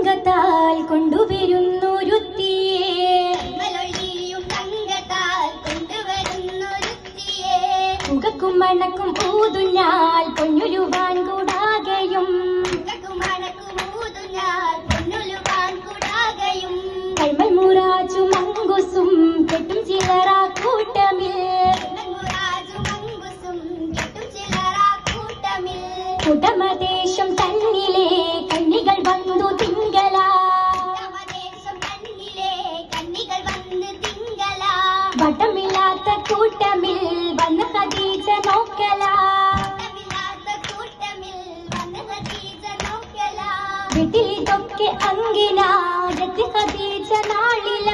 തങ്കത്താൽ കൊണ്ടുവരുന്നൊരുത്തിയേ പുകക്കും മണക്കും ഊതുഞ്ഞാൽ പൊന്നുരുവാൻ കൂടാകയും കൈമൽ മുറാജു മങ്കുസും കെട്ടും ചിലറ കൂട്ടമിൽ കുടമദേശം തന്നിലെ കന്നികൾ വന്നു തിങ്കള വട്ടമില്ലാത്ത കൂട്ടമിൽ വന്ന ഖദീജ നോക്കല വീട്ടിലിതൊക്കെ അങ്കിനായത്തി ഖദീജ നാളില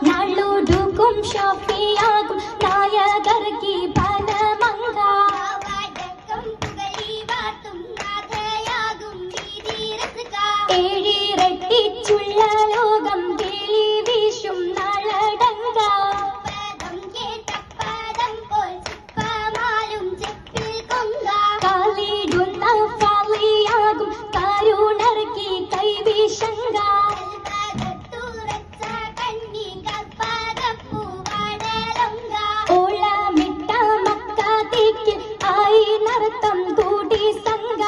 നാളോടുക്കും ഷാഫിയാകും നായകർക്കി പനമങ്ക ഏഴിരട്ടിച്ചുള്ള ലോകം തെളി വീശും നാളടങ്ക കാലിടുന്ന ഫാലിയാകും കരുണർക്കി കൈവീശങ്ക ഓളമിട്ട മക്കാതിക്ക് ആയി നർത്തം കൂടി സംഘ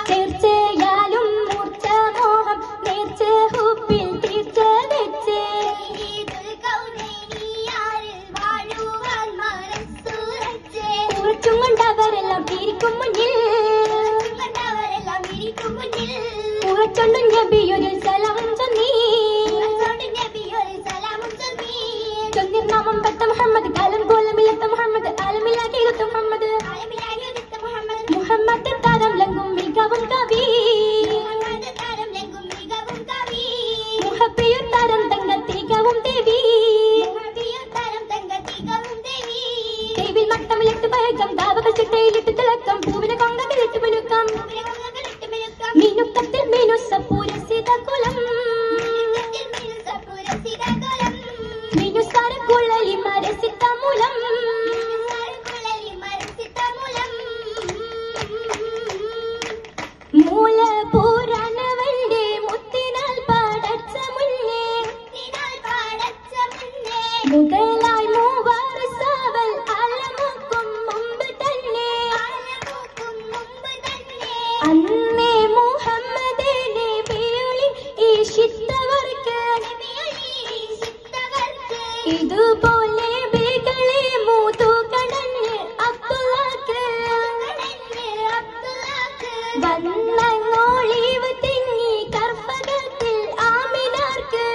ചേർച്ചയാലും മൂർച്ച മോഹം നേർച്ച ഹുപ്പിൽ തീർച്ച വെച്ച് ഉറച്ചും കൊണ്ടവരെല്ലാം ഇരിക്കും മുന്നിൽ ഉറച്ചൊണ്ടും നബിയൊരു സലാമും ചൊന്നി ചൊന്നിർനാമം പത്ത മുഹമ്മദ് കാലം കോലമില്ലാത്ത മുഹമ്മദ് ആലമില്ലാക്കിയിരുത്ത മുഹമ്മദ് മുഹമ്മദ് താരം ലംഘും മികവും കവി മുഹബിയു താരം തങ്കത്തികവും ദേവി ദേവിൽ മട്ടമിലിട്ട് പഴക്കം ദാവകൾ ചിട്ടയിലിട്ട് തിളക്കം പൂവിനെ കൊങ്കകളിട്ട് മിനുക്കം മിനുക്കത്തിൽ മിനുസപ്പൂരസിത കുലം മിനുസാര കുഴലി മരസിത്ത മൂലം മൂലപൂരാനവന്റെ മുത്തിനാൽ പാടച്ച മുന്നേ മുതലായി മൂവാറ് സാവൽ അലമുക്കും മുമ്പ് തന്നെ അന്നേ മുഹമ്മദിനെ വിളി ഈശിത്തവർക്ക് ഇതുപോലെ ബേകളെ മൂതു കടഞ്ഞ് അബ്ദുള്ളക്ക് വന്നോളിവ് തിങ്ങി കർപ്പകത്തിൽ ആമിനാർക്ക്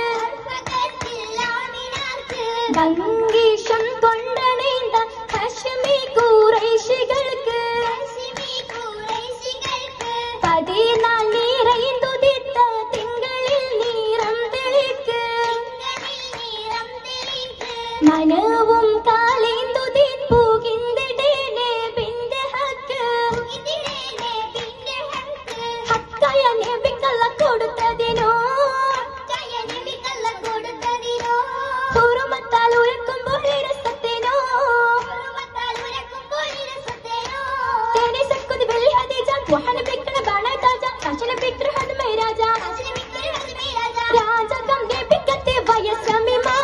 ഭംഗീഷം കൊണ്ടണീണ്ട ഹശ്മി ഖുറൈശികൾക്ക് 14 നിറയുതുദിത്ത തിങ്കളിൽ നീറം തെളിക്ക് മനവും കാലേന്തുതിപ്പുകിന്തിടേനെ ബിന്റെ ഹക്ക് ഹക്കായ നബിക്കല്ല കൊടുത്തതിനോ ഹുറുമത്താൽ ഉയർക്കുമ്പോൾ രസത്തിനോ തേനീസക്കുതി വെള്ളി ഹദീജ വഹന ബിക്കണ ബാണ താജ കാശന ബിക്ര ഹദ്മൈ രാജ രാജകം ദേബിക്കത്തെ വയസ്സമിമാ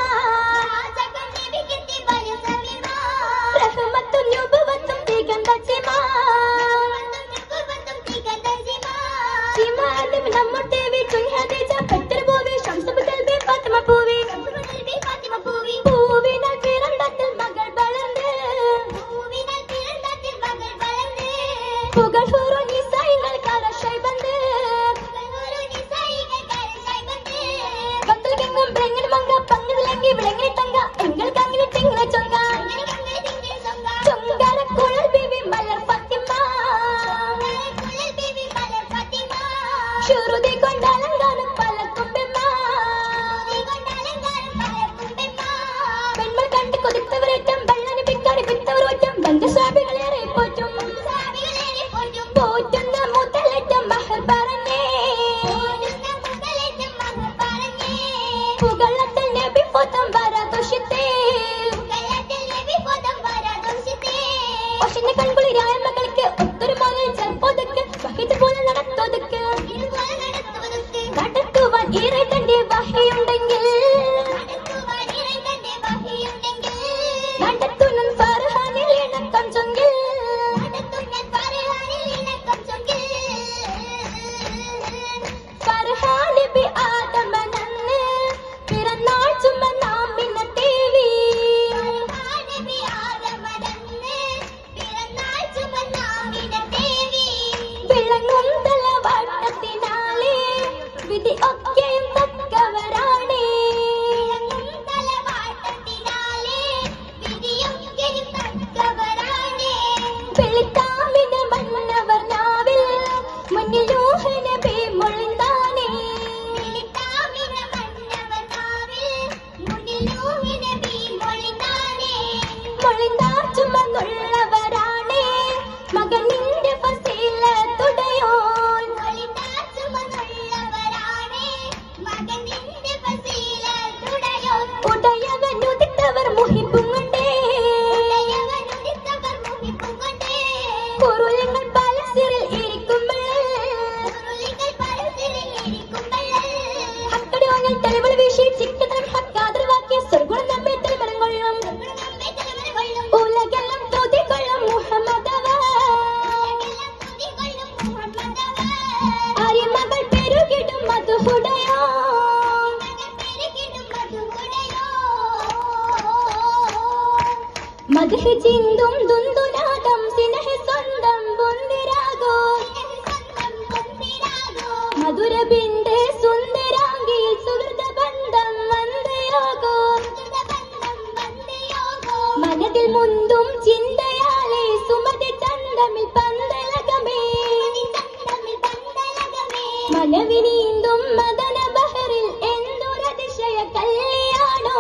വെളിത്താമിന മന്നവർ നാവിൽ മുന്നിൽ നൂഹ് നബി മൊഴിന്താനേ. വെളിത്താമിന മന്നവർ നാവിൽ മുന്നിൽ നൂഹ് നബി മൊഴിന്താനേ. മൊഴിന്താർ ചുമന്നുള്ളവരാണേ മകനിന്റെ ഫസീലത്തുടയോൻ. മൊഴിന്താർ ചുമന്നുള്ളവരാണേ മകനിന്റെ ഫസീലത്തുടയോൻ. ഉടയവൻ ഉദിത്തവർ മുഹിബും കൊണ്ടേ. പൊരുളങ്ങൾ പലസിറിൽ ഇരിക്കുമ്പോൾ തലമുറ വീശി ചിക്കതരം ഹക്കാതരവാക്കിയ സ്വർഗുണം നമ്മെ തലമുറം കൊള്ളും. ഉലകെല്ലാം തുതികൊള്ളും മുഹമ്മദവ. അരിമകൾ പെരുകിടും മധുഹുടയോ. മധുഹ ചിന്തും ദുന്ദുനാദം സിനഹ സ്വന്തം ബുന്ദിരാഗോ. മധുര ബിന്ദു സുന്ദരാംഗിയിൽ സുഹൃത ബന്ധം വന്ദയാഗോ. മനതിൽ മുന്തും ചിന്തയാലെ സുമതി ചന്തമിൽ പന്തലകമേ. മനവിനീന്തും മദന ബഹറിൽ എന്തൊരതിശയ കല്യാണോ.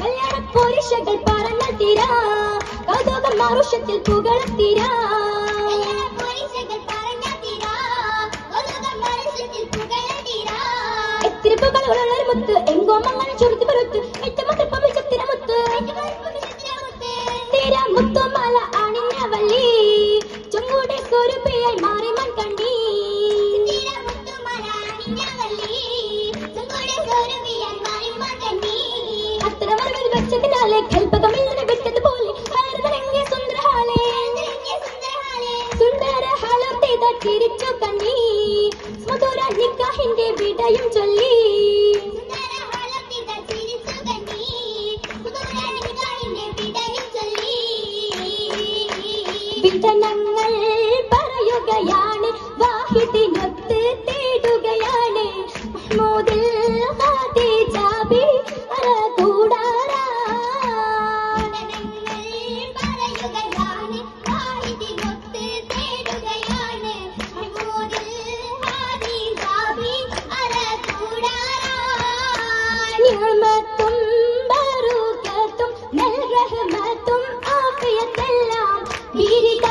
കല്യാണ പുരുഷകൾ പറഞ്ഞ തീരാ കൗതുകം മറുഷത്തിൽ പുകളത്തീരാ. എത്തിരിപ്പുകളുള്ളൊരു മുത്ത് എങ്കോമങ്ങൾ ചുരുത്തി പരുത്ത് ഏറ്റവും മുത്ത് തീരാ മുത്തുമാല അണിഞ്ഞ വള്ളി ചുങ്കൂടെ സ്വരൂപിയായി മാറി മൺ കണ്ടി. അത്തരമറിവിൽ വെച്ചതിനാലെ കൽപ്പകമിൽ നിന്ന് വിട്ടതുപോലെ സുന്ദരഹാലേ സുന്ദര ഹാലർത്തിത ചിരിച്ചു കണ്ണി. മധുര നിക്കാഹിന്റെ വിടയും ചൊല്ലി. വിധനങ്ങൾ പറയുകയാണ് വാഹിദിനൊത്ത് തേടുകയാണ് മഹ്മൂദിൽ ഖദീജ ബി അറകൂടാരാ. നിഅമത്തും ബറകത്തും നൽറഹ്മത്തും ആഫിയത്തെല്ലാം വീരിക